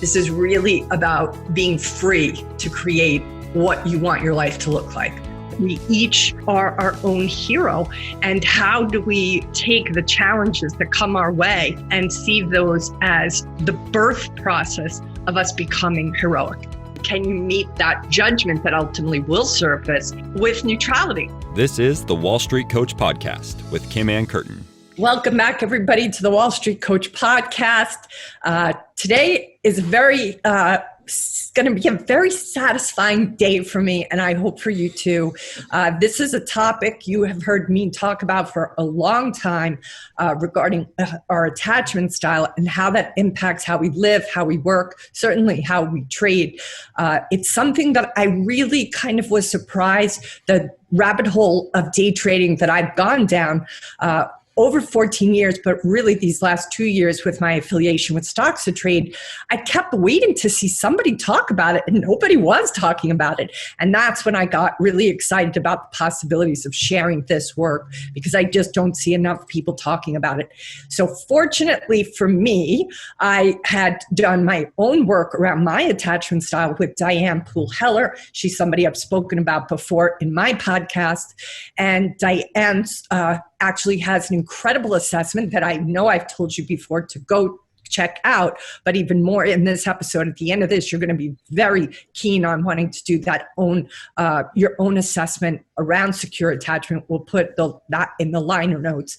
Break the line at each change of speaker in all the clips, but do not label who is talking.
This is really about being free to create what you want your life to look like. We each are our own hero. And how do we take the challenges that come our way and see those as the birth process of us becoming heroic? Can you meet that judgment that ultimately will surface with neutrality?
This is the Wall Street Coach Podcast with Ann Curtin.
Welcome back, everybody, to the Wall Street Coach Podcast. Today is going to be a very satisfying day for me, and I hope for you too. This is a topic you have heard me talk about for a long time regarding our attachment style and how that impacts how we live, how we work, certainly how we trade. It's something that I really kind of was surprised, the rabbit hole of day trading that I've gone down over 14 years, but really these last 2 years with my affiliation with Stocks to Trade, I kept waiting to see somebody talk about it, and nobody was talking about it. And that's when I got really excited about the possibilities of sharing this work, because I just don't see enough people talking about it. So fortunately for me, I had done my own work around my attachment style with Diane Poole. She's somebody I've spoken about before in my podcast. And Diane's actually has an incredible assessment that I know I've told you before to go check out, but even more in this episode. At the end of this, you're going to be very keen on wanting to do that your own assessment around secure attachment. We'll put that in the liner notes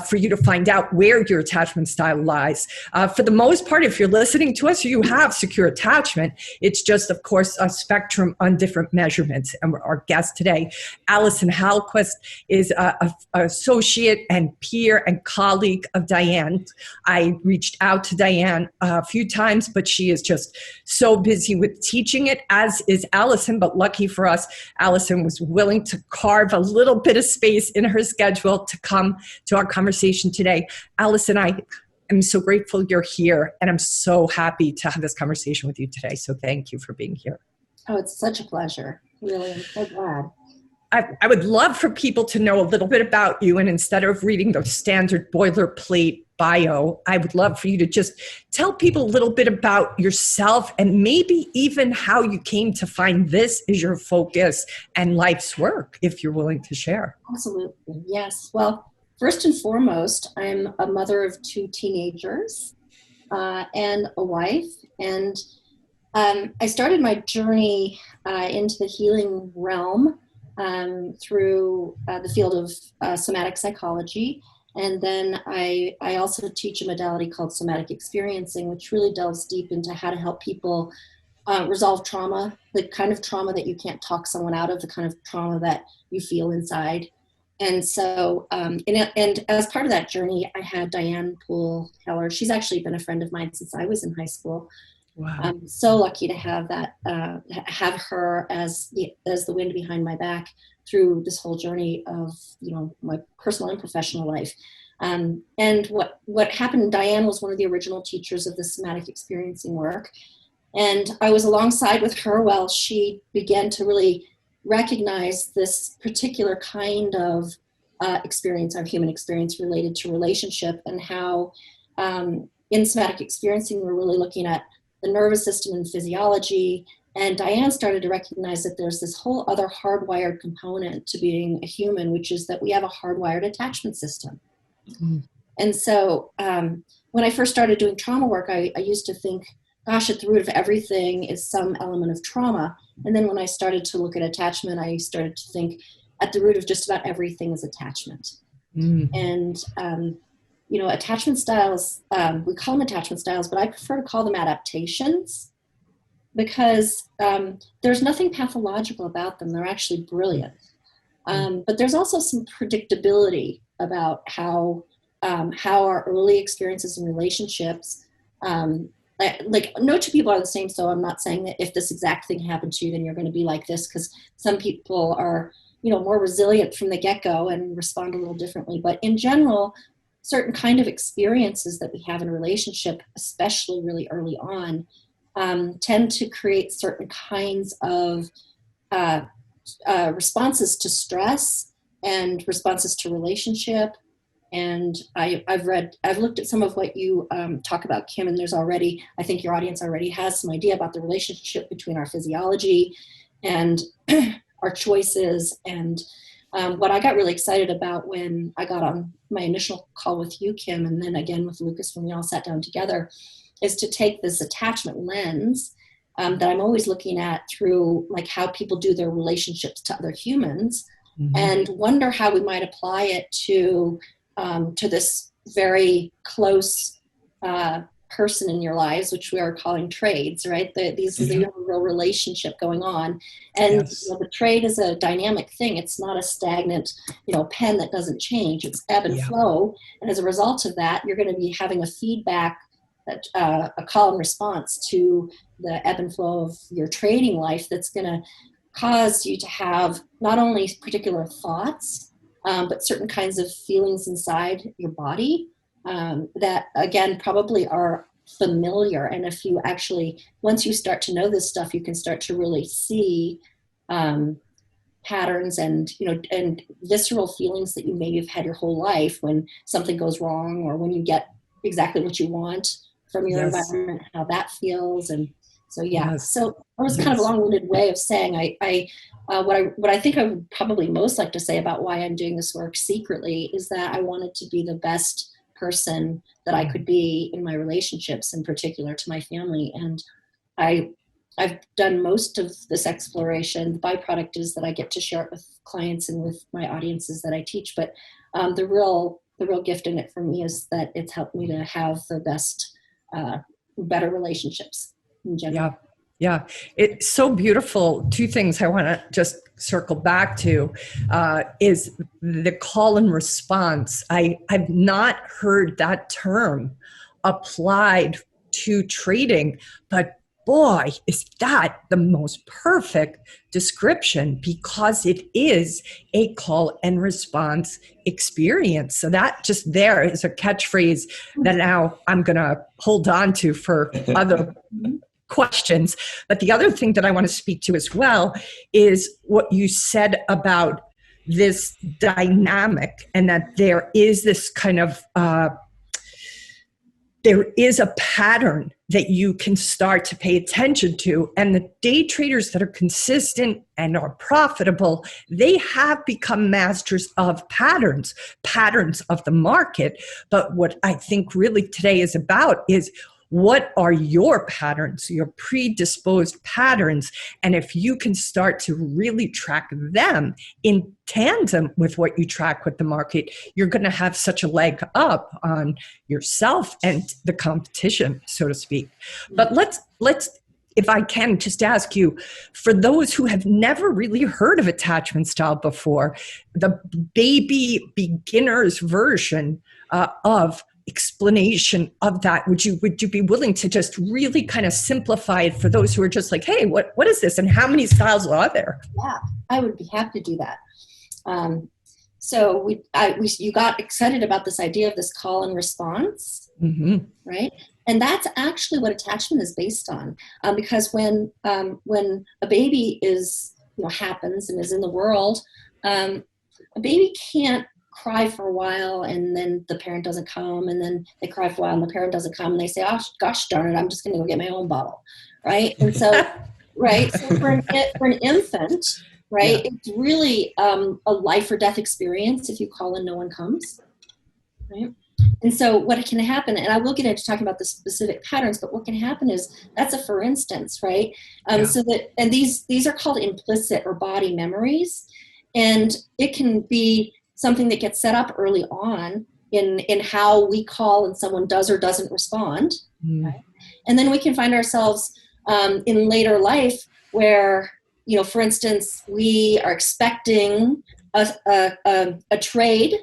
for you to find out where your attachment style lies. For the most part, if you're listening to us, you have secure attachment. It's just, of course, a spectrum on different measurements. And our guest today, Alicen Halquist, is an associate and peer and colleague of Diane. I reached out to Diane a few times, but she is just so busy with teaching it, as is Alicen. But lucky for us, Alicen was willing to carve a little bit of space in her schedule to come to our conversation today. Alicen, I am so grateful you're here, and I'm so happy to have this conversation with you today. So thank you for being here.
Oh, it's such a pleasure. Really, I'm so glad.
I would love for people to know a little bit about you, and instead of reading the standard boilerplate bio, I would love for you to just tell people a little bit about yourself and maybe even how you came to find this as your focus and life's work, if you're willing to share.
Absolutely. Yes. Well, first and foremost, I'm a mother of 2 teenagers and a wife. And I started my journey into the healing realm through the field of somatic psychology. And then I also teach a modality called somatic experiencing, which really delves deep into how to help people resolve trauma, the kind of trauma that you can't talk someone out of, the kind of trauma that you feel inside. And so, and as part of that journey, I had Diane Poole. She's actually been a friend of mine since I was in high school.
Wow.
I'm so lucky to have that, have her as the wind behind my back through this whole journey of, my personal and professional life. And what happened, Diane was one of the original teachers of the somatic experiencing work. And I was alongside with her while she began to really recognize this particular kind of experience, our human experience related to relationship, and how in somatic experiencing, we're really looking at the nervous system and physiology. And Diane started to recognize that there's this whole other hardwired component to being a human, which is that we have a hardwired attachment system. Mm-hmm. And so when I first started doing trauma work, I used to think, gosh, at the root of everything is some element of trauma. And then when I started to look at attachment, I started to think at the root of just about everything is attachment. Mm-hmm. And attachment styles, we call them attachment styles, but I prefer to call them adaptations, because there's nothing pathological about them. They're actually brilliant. But there's also some predictability about how our early experiences in relationships, no two people are the same. So I'm not saying that if this exact thing happened to you, then you're going to be like this, because some people are, more resilient from the get-go and respond a little differently. But in general, certain kind of experiences that we have in a relationship, especially really early on, tend to create certain kinds of responses to stress and responses to relationship And I've looked at some of what you talk about, Kim, and I think your audience already has some idea about the relationship between our physiology and our choices. And what I got really excited about when I got on my initial call with you, Kim, and then again with Lucas when we all sat down together, is to take this attachment lens that I'm always looking at through like how people do their relationships to other humans, and wonder how we might apply it to this very close person in your lives, which we are calling trades, right? These is a real relationship going on. And the trade is a dynamic thing. It's not a stagnant, pen that doesn't change. It's ebb and flow. And as a result of that, you're going to be having a feedback, a call and response to the ebb and flow of your trading life that's going to cause you to have not only particular thoughts, but certain kinds of feelings inside your body that, again, probably are familiar. And if you actually, once you start to know this stuff, you can start to really see patterns and visceral feelings that you maybe have had your whole life when something goes wrong or when you get exactly what you want from your environment, how that feels. And so, so it was kind of a long-winded way of saying what I think I would probably most like to say about why I'm doing this work secretly is that I wanted to be the best person that I could be in my relationships, in particular to my family. And I've done most of this exploration. The byproduct is that I get to share it with clients and with my audiences that I teach. But the real gift in it for me is that it's helped me to have the best, better relationships in general.
Yeah, it's so beautiful. Two things I want to just circle back to is the call and response. I've not heard that term applied to trading, but boy, is that the most perfect description, because it is a call and response experience. So that just there is a catchphrase that now I'm going to hold on to for other questions. But the other thing that I want to speak to as well is what you said about this dynamic, and that there is this kind of there is a pattern that you can start to pay attention to. And the day traders that are consistent and are profitable, they have become masters of patterns of the market. But what I think really today is about is, what are your patterns, your predisposed patterns? And if you can start to really track them in tandem with what you track with the market, you're going to have such a leg up on yourself and the competition, so to speak. But let's, if I can just ask you, for those who have never really heard of attachment style before, the baby beginner's version of explanation of that, would you be willing to just really kind of simplify it for those who are just like, hey, what is this and how many styles are there?
Yeah, I would be happy to do that. So you got excited about this idea of this call and response, right? And that's actually what attachment is based on, because when a baby happens and is in the world, a baby can't cry for a while and then the parent doesn't come, and then they cry for a while and the parent doesn't come, and they say, oh gosh darn it, I'm just going to go get my own bottle, right? And so right, so for an infant, right, it's really a life or death experience if you call and no one comes, right? And so what can happen, and I will get into talking about the specific patterns, but what can happen is, that's a for instance, right? So that, and these are called implicit or body memories, and it can be something that gets set up early on in how we call and someone does or doesn't respond. Right? And then we can find ourselves in later life where, for instance, we are expecting a trade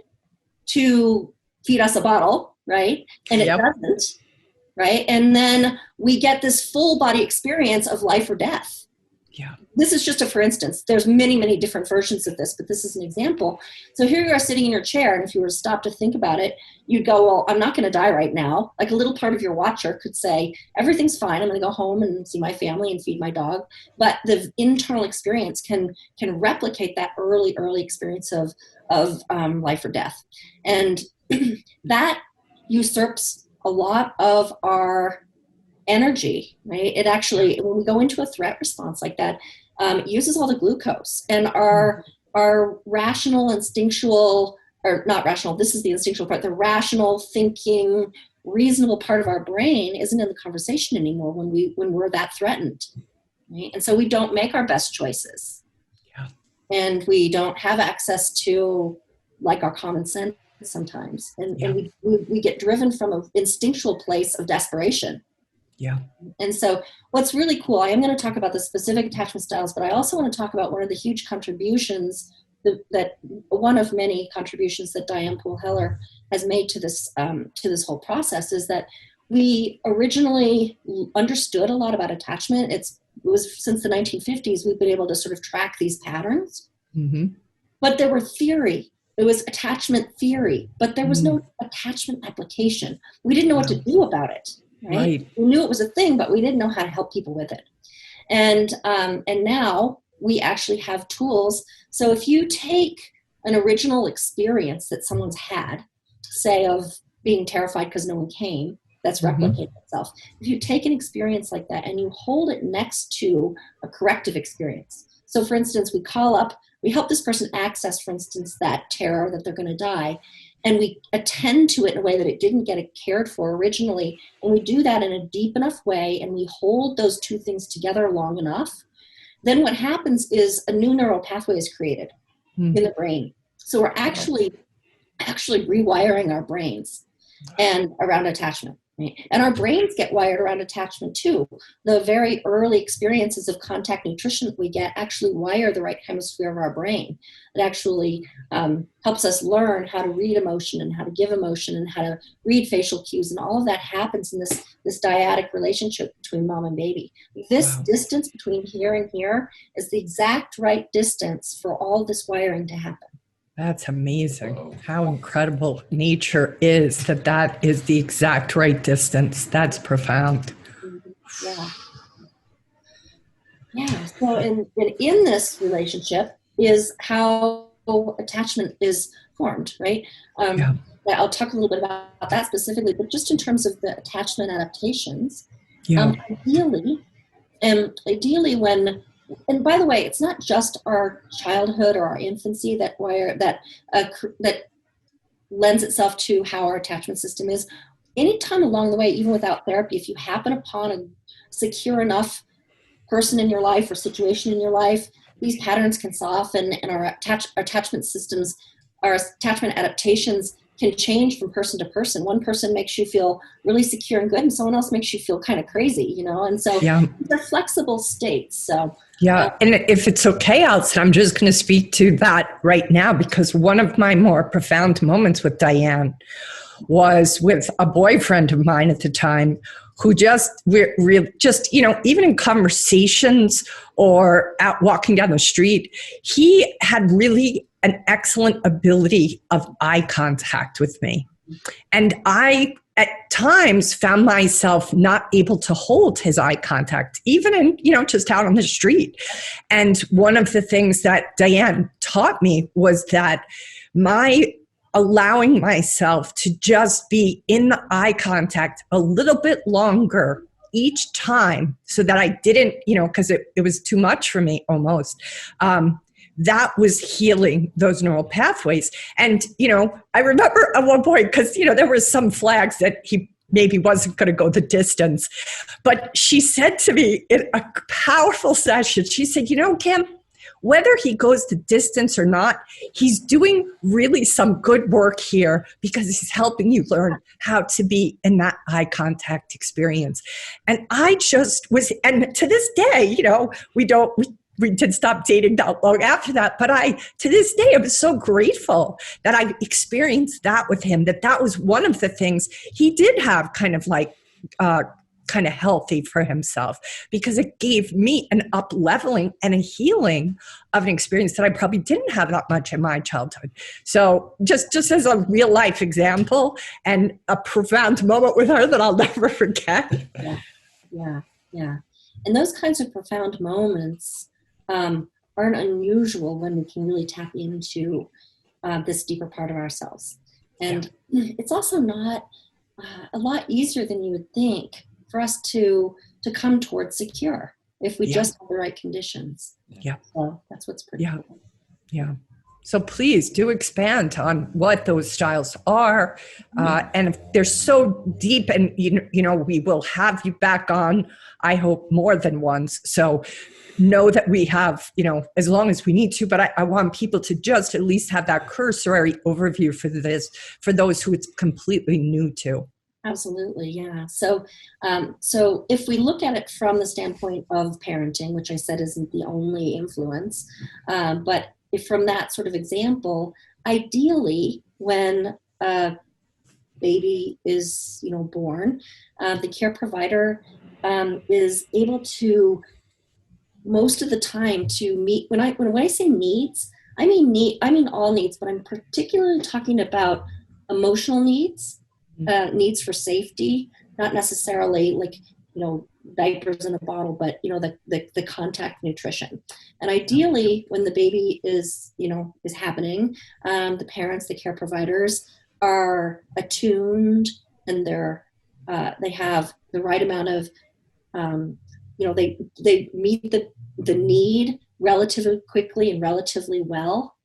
to feed us a bottle, right? And it doesn't, right? And then we get this full body experience of life or death.
Yeah.
This is just a for instance. There's many, many different versions of this, but this is an example. So here you are sitting in your chair, and if you were to stop to think about it, you'd go, well, I'm not going to die right now. Like a little part of your watcher could say, everything's fine. I'm going to go home and see my family and feed my dog. But the internal experience can replicate that early experience of life or death. And that usurps a lot of our energy, right? It actually, when we go into a threat response like that, it uses all the glucose, and our rational, instinctual, or not rational, this is the instinctual part, the rational thinking, reasonable part of our brain isn't in the conversation anymore when we're that threatened, right? And so we don't make our best choices.
Yeah.
And we don't have access to like our common sense sometimes. And we get driven from an instinctual place of desperation.
Yeah.
And so what's really cool, I am going to talk about the specific attachment styles, but I also want to talk about one of the huge contributions that one of many contributions that Diane Poole Heller has made to this whole process is that we originally understood a lot about attachment. It was since the 1950s we've been able to sort of track these patterns. Mm-hmm. But there were theory. It was attachment theory, but there was no attachment application. We didn't know what to do about it. Right? We knew it was a thing, but we didn't know how to help people with it. And now we actually have tools. So if you take an original experience that someone's had, say of being terrified because no one came, that's replicating itself. If you take an experience like that and you hold it next to a corrective experience. So for instance, we help this person access, for instance, that terror that they're going to die. And we attend to it in a way that it didn't get cared for originally. And we do that in a deep enough way, and we hold those two things together long enough. Then what happens is a new neural pathway is created in the brain. So we're actually rewiring our brains and around attachment. Right? And our brains get wired around attachment too. The very early experiences of contact nutrition that we get actually wire the right hemisphere of our brain. It actually helps us learn how to read emotion and how to give emotion and how to read facial cues. And all of that happens in this dyadic relationship between mom and baby. This distance between here and here is the exact right distance for all this wiring to happen.
That's amazing. How incredible nature is that is the exact right distance. That's profound.
Yeah. Yeah. So in this relationship is how attachment is formed, right? I'll talk a little bit about that specifically, but just in terms of the attachment adaptations, ideally when, and by the way, it's not just our childhood or our infancy that lends itself to how our attachment system is. Anytime along the way, even without therapy, if you happen upon a secure enough person in your life or situation in your life, these patterns can soften, and our attachment systems, our attachment adaptations can change from person to person. One person makes you feel really secure and good, and someone else makes you feel kind of crazy, And so they're flexible states. So
and if it's okay, Alicen, I'm just going to speak to that right now, because one of my more profound moments with Diane was with a boyfriend of mine at the time who even in conversations or out walking down the street, he had really an excellent ability of eye contact with me. And I, at times, found myself not able to hold his eye contact, even in, just out on the street. And one of the things that Diane taught me was that my allowing myself to just be in the eye contact a little bit longer each time, so that I didn't, because it was too much for me almost. That was healing those neural pathways. And, I remember at one point, because, there were some flags that he maybe wasn't going to go the distance. But she said to me in a powerful session, she said, Kim, whether he goes the distance or not, he's doing really some good work here, because he's helping you learn how to be in that eye contact experience. And I just was, and to this day, we did stop dating not long after that. But to this day, I'm so grateful that I experienced that with him, that was one of the things he did have kind of healthy for himself, because it gave me an up-leveling and a healing of an experience that I probably didn't have that much in my childhood. So just as a real life example and a profound moment with her that I'll never forget.
Yeah. And those kinds of profound moments aren't unusual when we can really tap into this deeper part of ourselves. And it's also not a lot easier than you would think for us to come towards secure if we just have the right conditions.
Yeah.
So that's what's pretty cool.
Yeah. So please do expand on what those styles are. And if they're so deep, and, we will have you back on, I hope, more than once. So know that we have, as long as we need to, but I want people to just at least have that cursory overview for this, for those who it's completely new to.
Absolutely, yeah. So if we look at it from the standpoint of parenting, which I said isn't the only influence, but if from that sort of example, ideally, when a baby is, born, the care provider is able to, most of the time, to meet. When I say needs, I mean all needs, but I'm particularly talking about emotional needs. Needs for safety, not necessarily like, diapers in a bottle, but, the contact nutrition. And ideally, when the baby is happening, the parents, the care providers are attuned, and they have the right amount of, they meet the need relatively quickly and relatively well.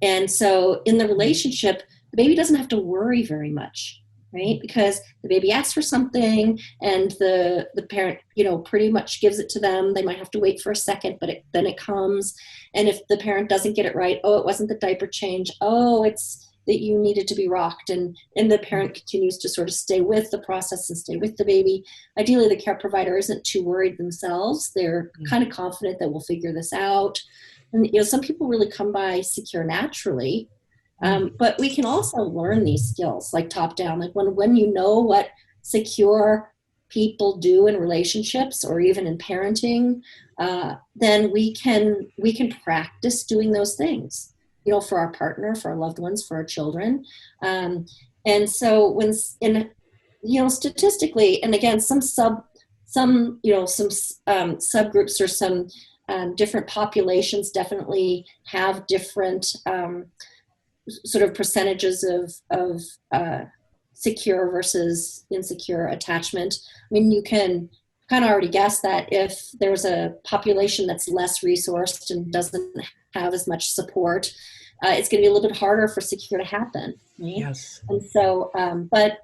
And so in the relationship, the baby doesn't have to worry very much. Right? Because the baby asks for something and the parent, pretty much gives it to them. They might have to wait for a second, but then it comes. And if the parent doesn't get it right, it wasn't the diaper change. It's that you needed to be rocked. And the parent continues to sort of stay with the process and stay with the baby. Ideally, the care provider isn't too worried themselves. They're kind of confident that we'll figure this out. And, some people really come by secure naturally. But we can also learn these skills, like top down, like when you know what secure people do in relationships or even in parenting, then we can practice doing those things, for our partner, for our loved ones, for our children. And so statistically, and again, some subgroups or some different populations definitely have different sort of percentages of secure versus insecure attachment. I mean, you can kind of already guess that if there's a population that's less resourced and doesn't have as much support, it's going to be a little bit harder for secure to happen. Right?
Yes.
And so, but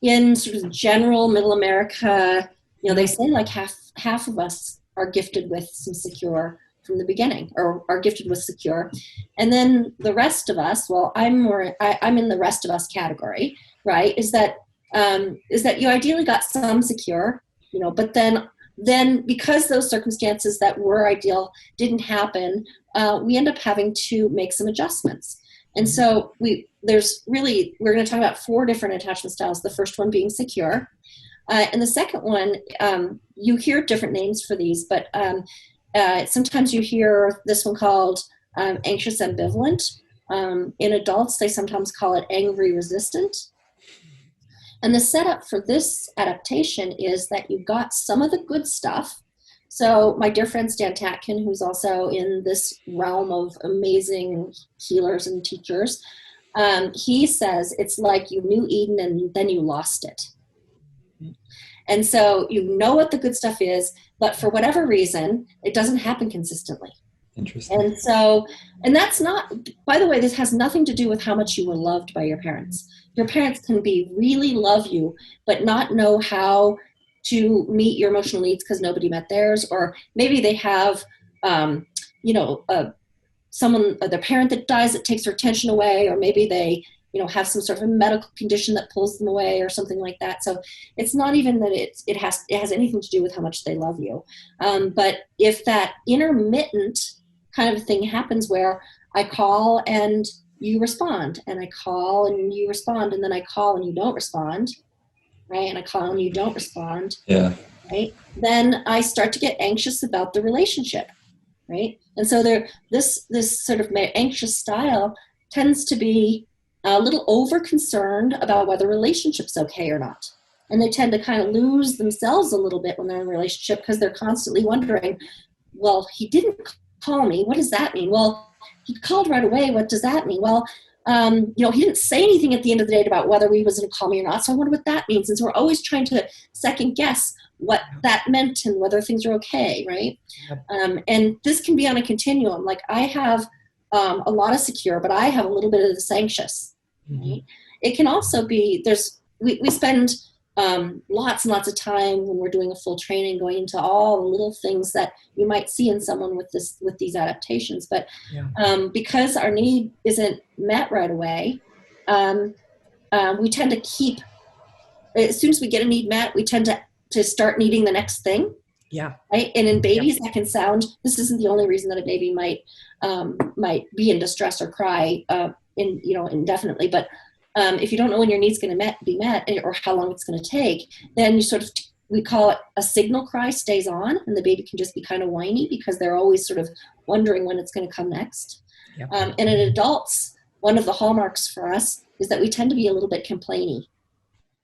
in sort of general middle America, they say like half of us are gifted with some secure from the beginning, or are gifted with secure. And then the rest of us, well, I'm in the rest of us category, right? Is that you ideally got some secure, but then because those circumstances that were ideal didn't happen, we end up having to make some adjustments. And so we're going to talk about 4 different attachment styles. The first one being secure. And the second one, you hear different names for these, but sometimes you hear this one called anxious ambivalent. In adults, they sometimes call it angry resistant. And the setup for this adaptation is that you got some of the good stuff. So my dear friend Stan Tatkin, who's also in this realm of amazing healers and teachers, he says it's like you knew Eden and then you lost it. And so you know what the good stuff is, but for whatever reason, it doesn't happen consistently.
Interesting.
And so, and that's not, by the way, this has nothing to do with how much you were loved by your parents. Your parents can really love you, but not know how to meet your emotional needs because nobody met theirs. Or maybe they have, someone, the parent that dies that takes their attention away, or maybe they, have some sort of a medical condition that pulls them away or something like that. So it's not even that it has anything to do with how much they love you. But if that intermittent kind of thing happens where I call and you respond, and I call and you respond, and then I call and you don't respond, right? And I call and you don't respond, right? Then I start to get anxious about the relationship, right? And so this sort of anxious style tends to be a little over concerned about whether relationship's okay or not. And they tend to kind of lose themselves a little bit when they're in a relationship because they're constantly wondering, well, he didn't call me. What does that mean? Well, he called right away. What does that mean? Well, he didn't say anything at the end of the day about whether he was going to call me or not. So I wonder what that means. And so we're always trying to second guess what that meant and whether things are okay, right? And this can be on a continuum. Like I have a lot of secure, but I have a little bit of this anxious. Right? It can also be, we spend lots and lots of time when we're doing a full training going into all the little things that you might see in someone with these adaptations. But because our need isn't met right away, we tend to keep, as soon as we get a need met, we tend to start needing the next thing. Yeah. Right. And in babies, that can sound, this isn't the only reason that a baby might be in distress or cry indefinitely. But if you don't know when your need's going to be met or how long it's going to take, then you sort of, we call it a signal cry stays on, and the baby can just be kind of whiny because they're always sort of wondering when it's going to come next. Yep. And in adults, one of the hallmarks for us is that we tend to be a little bit complainy,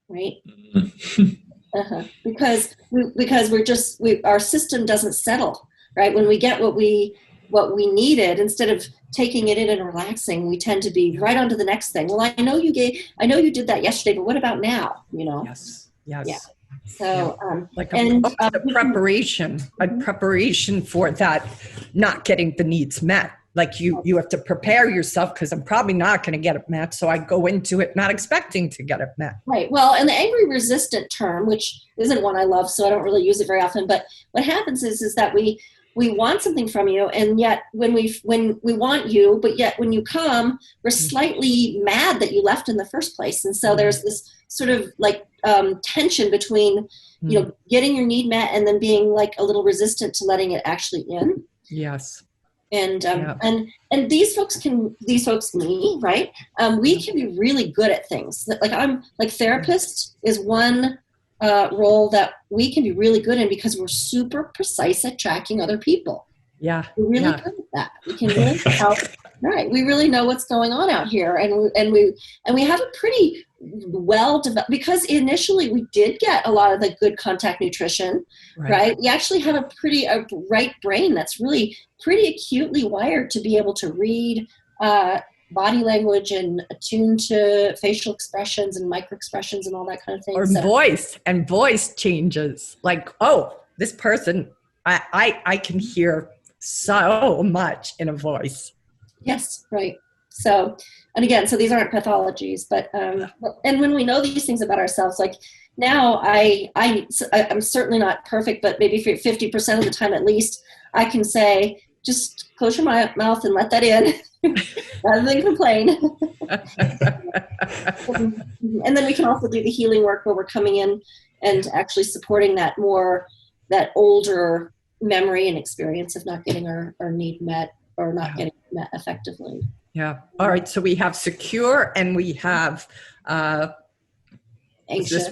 right? Because our system doesn't settle, right? When we get what we needed, instead of taking it in and relaxing, we tend to be right on to the next thing. Well, I know you did that yesterday, but what about now? Yes. Yeah. So,
the preparation for that, not getting the needs met. Like you have to prepare yourself because I'm probably not going to get it met. So I go into it not expecting to get it met.
Right. Well, and the angry resistant term, which isn't one I love, so I don't really use it very often. But what happens is that we want something from you, and yet when we want you, but yet when you come, we're slightly mad that you left in the first place. And so there's this sort of like tension between getting your need met and then being like a little resistant to letting it actually in.
Yes.
And and these folks, me, right? We can be really good at things. Like therapist is one role that we can be really good in because we're super precise at tracking other people. Yeah, we're really good at that. We can really help. Right, we really know what's going on out here, and we have a pretty well developed, because initially we did get a lot of the good contact nutrition, right? We actually have a right brain that's really pretty acutely wired to be able to read body language and attune to facial expressions and micro expressions and all that kind of thing.
Or voice changes. Like, oh, this person, I can hear so much in a voice.
Yes, right. So, and again, so these aren't pathologies, but and when we know these things about ourselves, like now I'm certainly not perfect, but maybe 50% of the time at least, I can say, just close your mouth and let that in rather than complain. And then we can also do the healing work where we're coming in and actually supporting that older memory and experience of not getting our need met or not getting met effectively.
Yeah. All right. So we have secure and we have
anxious.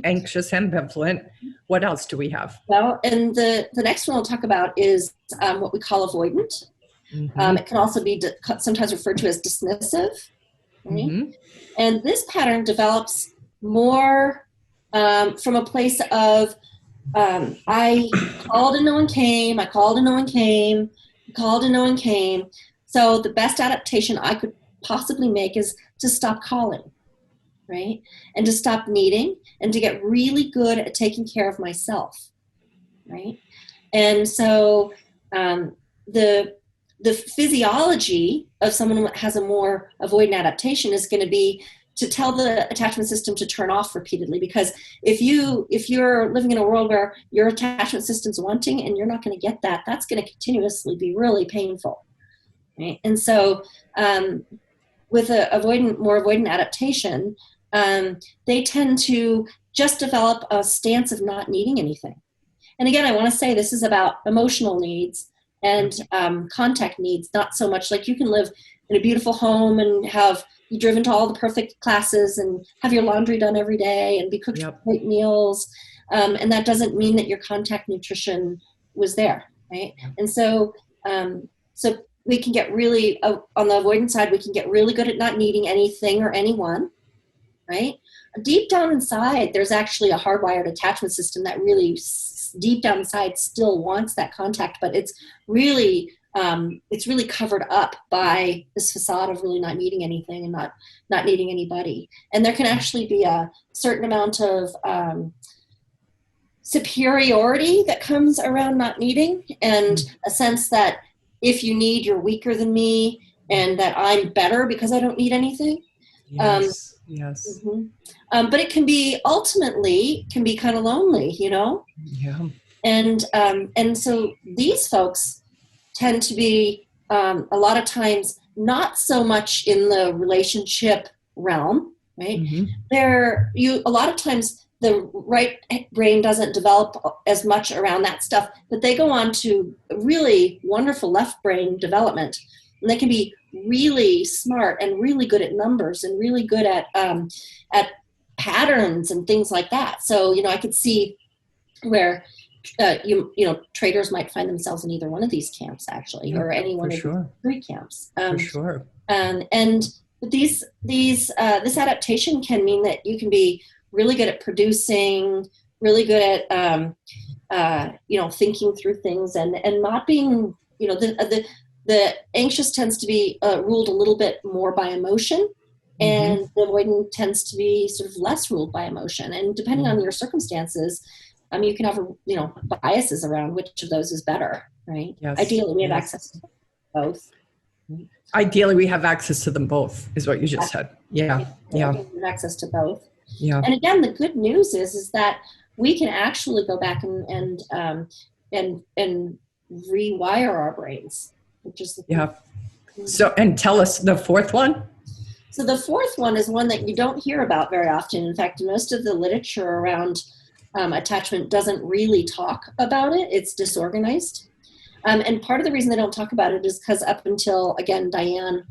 Anxious, ambivalent. What else do we have?
Well, and the next one we'll talk about is what we call avoidant. It can also be sometimes referred to as dismissive. Right? And this pattern develops more from a place of I called and no one came. I called and no one came. Called and no one came. So the best adaptation I could possibly make is to stop calling, right? And to stop needing and to get really good at taking care of myself, right? And so the physiology of someone who has a more avoidant adaptation is going to be to tell the attachment system to turn off repeatedly, because if you're living in a world where your attachment system's wanting and you're not going to get that, that's going to continuously be really painful, right? And so with more avoidant adaptation, they tend to just develop a stance of not needing anything. And again, I want to say this is about emotional needs and contact needs, not so much like you can live in a beautiful home and have you driven to all the perfect classes and have your laundry done every day and be cooked great meals. And that doesn't mean that your contact nutrition was there, right? And so we can get really, on the avoidance side, we can get really good at not needing anything or anyone, right? Deep down inside, there's actually a hardwired attachment system that really deep down inside still wants that contact, but it's really it's really covered up by this facade of really not needing anything and not needing anybody. And there can actually be a certain amount of superiority that comes around not needing, and a sense that if you need, you're weaker than me, and that I'm better because I don't need anything.
Yes.
But it can be ultimately kind of lonely,
Yeah.
And so these folks tend to be a lot of times not so much in the relationship realm, right? A lot of times the right brain doesn't develop as much around that stuff, but they go on to really wonderful left brain development, and they can be really smart and really good at numbers and really good at patterns and things like that. So I could see where traders might find themselves in either one of these camps, actually, or any one of the 3 camps.
For sure.
And this adaptation can mean that you can be really good at producing, really good at thinking through things, and not being the anxious tends to be ruled a little bit more by emotion, and the avoidant tends to be sort of less ruled by emotion. And depending on your circumstances, you can have biases around which of those is better, right?
Yes.
Ideally, we have access to both.
Ideally, we have access to them both, is what you just said. Yeah.
We have access to both.
Yeah.
And again, the good news is that we can actually go back and rewire our brains, which is
So, and tell us the 4th one.
So the 4th one is one that you don't hear about very often. In fact, most of the literature around attachment doesn't really talk about it. It's disorganized. And part of the reason they don't talk about it is because up until, again, Diane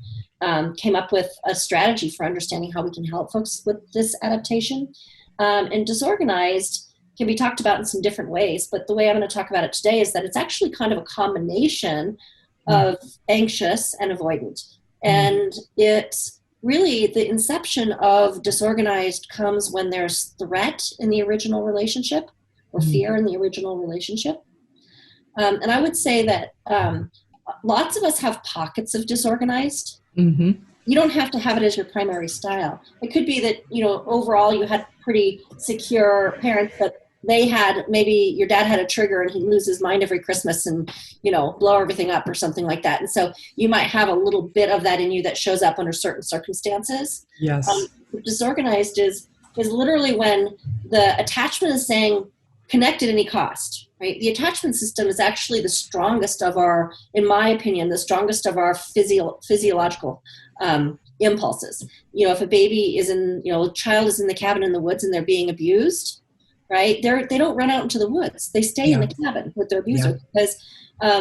came up with a strategy for understanding how we can help folks with this adaptation. And disorganized can be talked about in some different ways, but the way I'm going to talk about it today is that it's actually kind of a combination of anxious and avoidant. And it's really the inception of disorganized comes when there's threat in the original relationship or fear in the original relationship. And I would say that lots of us have pockets of disorganized. You don't have to have it as your primary style. It could be that, overall you had pretty secure parents, but maybe your dad had a trigger and he'd lose his mind every Christmas and, blow everything up or something like that. And so you might have a little bit of that in you that shows up under certain circumstances.
Yes.
Disorganized is literally when the attachment is saying connect at any cost, right? The attachment system is actually the strongest of in my opinion, the strongest of our physiological impulses. If a baby is a child is in the cabin in the woods and they're being abused, right? They don't run out into the woods. They stay in the cabin with their abuser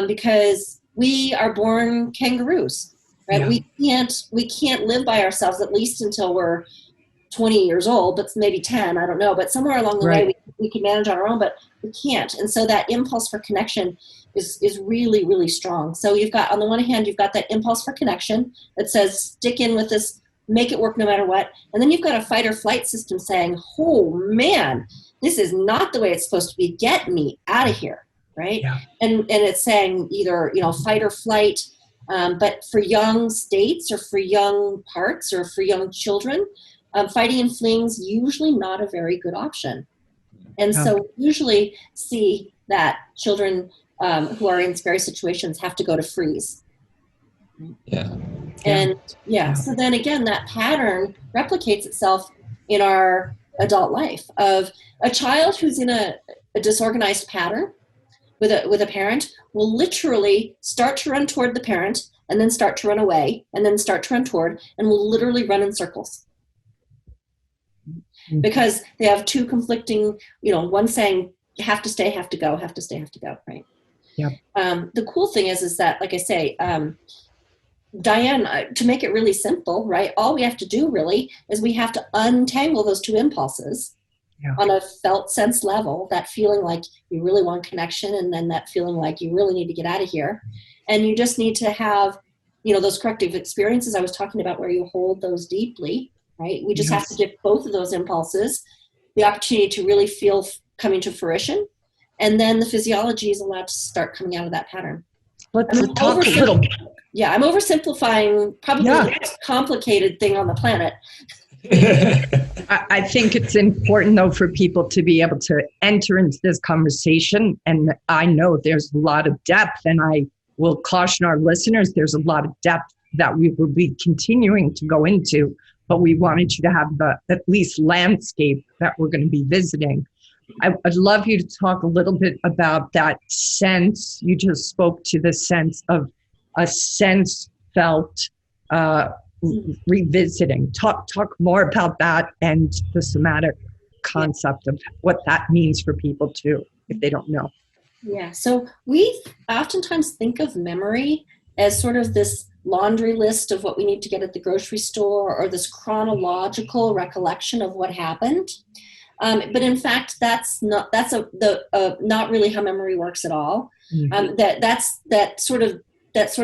because we are born kangaroos, right? We can't live by ourselves, at least until we're 20 years old, but maybe 10, I don't know. But somewhere along the way, we can manage on our own, but we can't. And so that impulse for connection is really, really strong. So on the one hand, you've got that impulse for connection that says, stick in with this, make it work no matter what. And then you've got a fight or flight system saying, oh man, this is not the way it's supposed to be. Get me out of here, right? Yeah. And it's saying either, fight or flight, but for young states or for young parts or for young children, fighting and fleeing is usually not a very good option. And so we usually see that children who are in scary situations have to go to freeze. And so then again, that pattern replicates itself in our adult life of a child who's in a disorganized pattern with a parent will literally start to run toward the parent and then start to run away and then start to run toward and will literally run in circles. Because they have two conflicting, one saying have to stay, have to go, have to stay, have to go, right?
Yeah.
The cool thing is that, like I say, Diane, to make it really simple, right? All we have to do really is we have to untangle those two impulses on a felt sense level, that feeling like you really want connection and then that feeling like you really need to get out of here. And you just need to have, those corrective experiences I was talking about where you hold those deeply, right? We just have to give both of those impulses the opportunity to really feel coming to fruition. And then the physiology is allowed to start coming out of that pattern.
let's talk a little.
Yeah, I'm oversimplifying probably the most complicated thing on the planet.
I think it's important, though, for people to be able to enter into this conversation. And I know there's a lot of depth, and I will caution our listeners, there's a lot of depth that we will be continuing to go into, but we wanted you to have the at least landscape that we're going to be visiting. I'd love you to talk a little bit about that sense. You just spoke to the sense of a sense felt revisiting. Talk more about that and the somatic concept of what that means for people too, if they don't know.
Yeah, so we oftentimes think of memory as sort of this laundry list of what we need to get at the grocery store, or this chronological recollection of what happened. But in fact, that's not really how memory works at all. Mm-hmm. That sort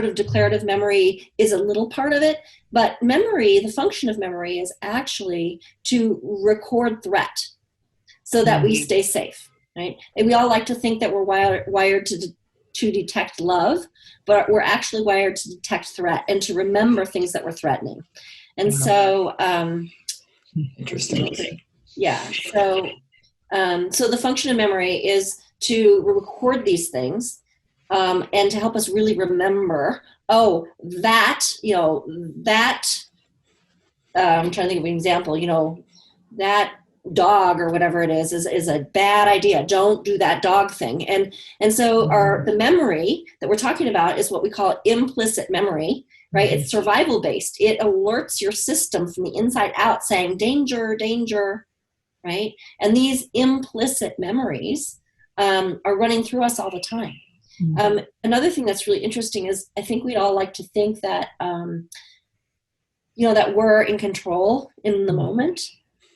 of declarative memory is a little part of it, but memory, the function of memory, is actually to record threat so that we stay safe, right? And we all like to think that we're wired to detect love, but we're actually wired to detect threat and to remember things that were threatening. And so,
interesting.
Yeah. So the function of memory is to record these things. And to help us really remember, I'm trying to think of an example, that dog or whatever it is a bad idea. Don't do that dog thing. And so the memory that we're talking about is what we call implicit memory, right? It's survival based. It alerts your system from the inside out saying danger, danger, right? And these implicit memories are running through us all the time. Another thing that's really interesting is I think we'd all like to think that, that we're in control in the moment,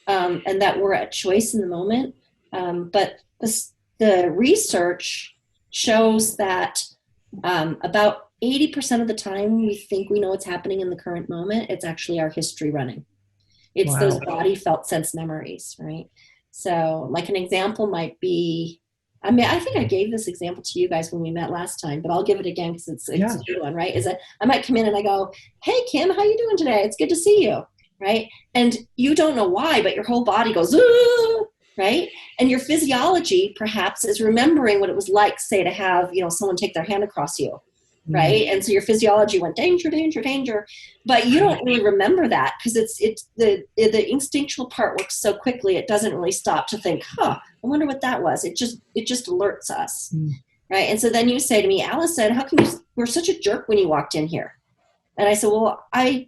and that we're at choice in the moment. But the research shows that about 80% of the time we think we know what's happening in the current moment. It's actually our history running. It's those body felt sense memories, right? So like an example might be, I think I gave this example to you guys when we met last time, but I'll give it again because it's a good one, right? Is that I might come in and I go, hey, Kim, how you doing today? It's good to see you, right? And you don't know why, but your whole body goes, right? And your physiology perhaps is remembering what it was like, say, to have, someone take their hand across you, right? And so your physiology went danger, danger, danger, but you don't really remember that because it's the instinctual part works so quickly it doesn't really stop to think, I wonder what that was. It just alerts us, right? And so then you say to me, Alicen, how come you were such a jerk when you walked in here? And I said, well, I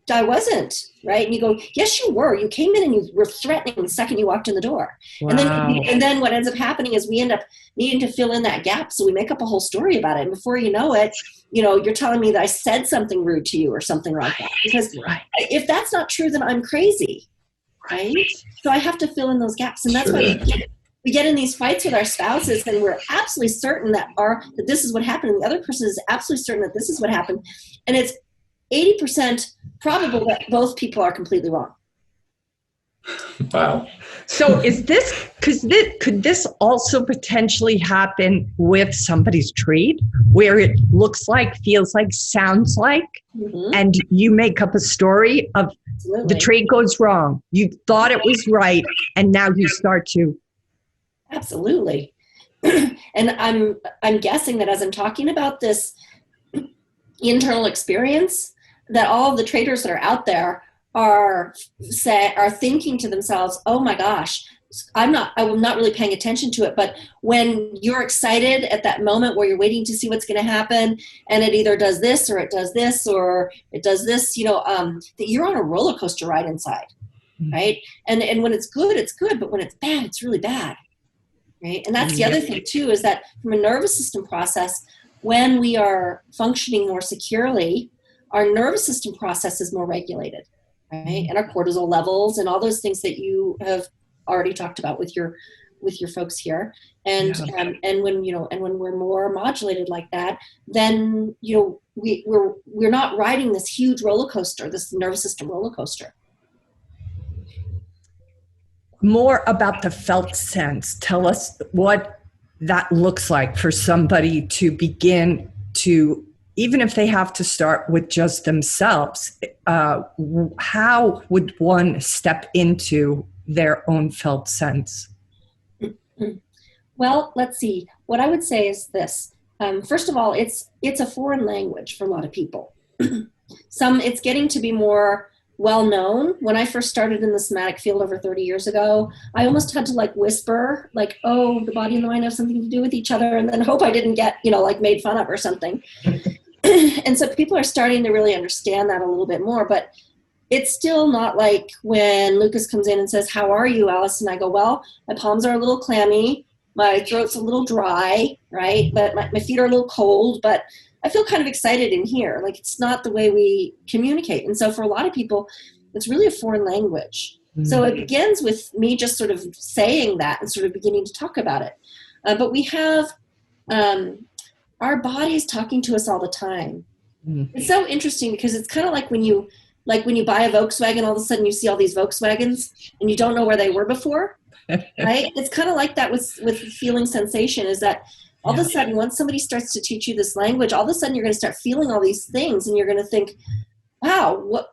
wasn't, right? And you go, yes, you were. You came in and you were threatening the second you walked in the door. Wow. And then what ends up happening is we end up needing to fill in that gap. So we make up a whole story about it. And before you know it, you're telling me that I said something rude to you or something like that. Because if that's not true, then I'm crazy, right? So I have to fill in those gaps. And that's why we get in these fights with our spouses and we're absolutely certain that this is what happened. And the other person is absolutely certain that this is what happened. And it's 80% probable that both people are completely wrong.
Wow.
So could this also potentially happen with somebody's trait where it looks like, feels like, sounds like, and you make up a story of the trait goes wrong. You thought it was right, and now you start to.
Absolutely. And I'm guessing that as I'm talking about this internal experience, that all of the traders that are out there are thinking to themselves, oh my gosh, I'm not really paying attention to it. But when you're excited at that moment where you're waiting to see what's going to happen, and it either does this or it does this or it does this, that you're on a roller coaster ride inside, right? And when it's good, it's good. But when it's bad, it's really bad, right? And that's the other thing too, is that from a nervous system process, when we are functioning more securely, our nervous system process is more regulated, right? And our cortisol levels and all those things that you have already talked about with your folks here. And and when we're more modulated like that, then we're not riding this huge roller coaster, this nervous system roller coaster.
More about the felt sense. Tell us what that looks like for somebody to begin to, even if they have to start with just themselves, how would one step into their own felt sense?
Well, let's see. What I would say is this. First of all, it's a foreign language for a lot of people. It's getting to be more well known. When I first started in the somatic field over 30 years ago, I almost had to like whisper, like, oh, the body and the mind have something to do with each other, and then hope I didn't get, like made fun of or something. And so people are starting to really understand that a little bit more, but it's still not like when Lucas comes in and says, how are you, Alice? And I go, well, my palms are a little clammy. My throat's a little dry, right? But my feet are a little cold, but I feel kind of excited in here. Like, it's not the way we communicate. And so for a lot of people, it's really a foreign language. Mm-hmm. So it begins with me just sort of saying that and sort of beginning to talk about it. But we have our bodies talking to us all the time. Mm-hmm. It's so interesting because it's kind of like when you buy a Volkswagen, all of a sudden you see all these Volkswagens and you don't know where they were before. Right? It's kind of like that with feeling sensation, is that all of a sudden, once somebody starts to teach you this language, all of a sudden you're going to start feeling all these things and you're going to think, wow,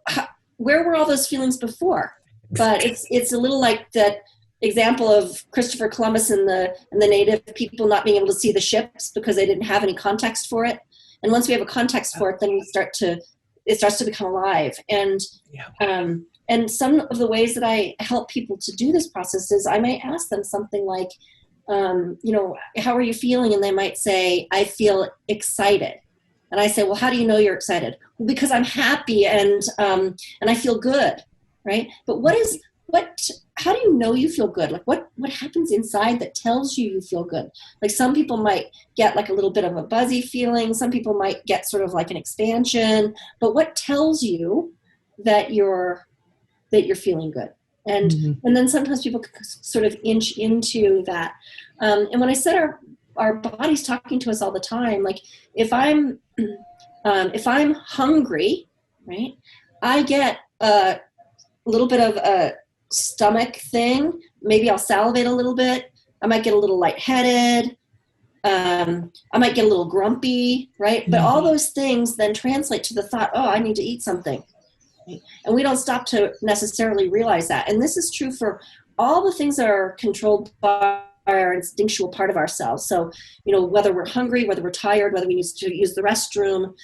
where were all those feelings before? But it's a little like that example of Christopher Columbus and the native people not being able to see the ships because they didn't have any context for it. And once we have a context for it, then it starts to become alive. And some of the ways that I help people to do this process is I might ask them something like, how are you feeling? And they might say, I feel excited. And I say, well, how do you know you're excited? Well, because I'm happy and I feel good, right? But how do you know you feel good? Like what happens inside that tells you feel good? Like some people might get like a little bit of a buzzy feeling. Some people might get sort of like an expansion, but what tells you that you're feeling good? And and then sometimes people sort of inch into that. And when I said our body's talking to us all the time, like if I'm hungry, right, I get a little bit of a stomach thing. Maybe I'll salivate a little bit. I might get a little lightheaded. I might get a little grumpy, right? But all those things then translate to the thought, oh, I need to eat something. And we don't stop to necessarily realize that. And this is true for all the things that are controlled by our instinctual part of ourselves. So, whether we're hungry, whether we're tired, whether we need to use the restroom,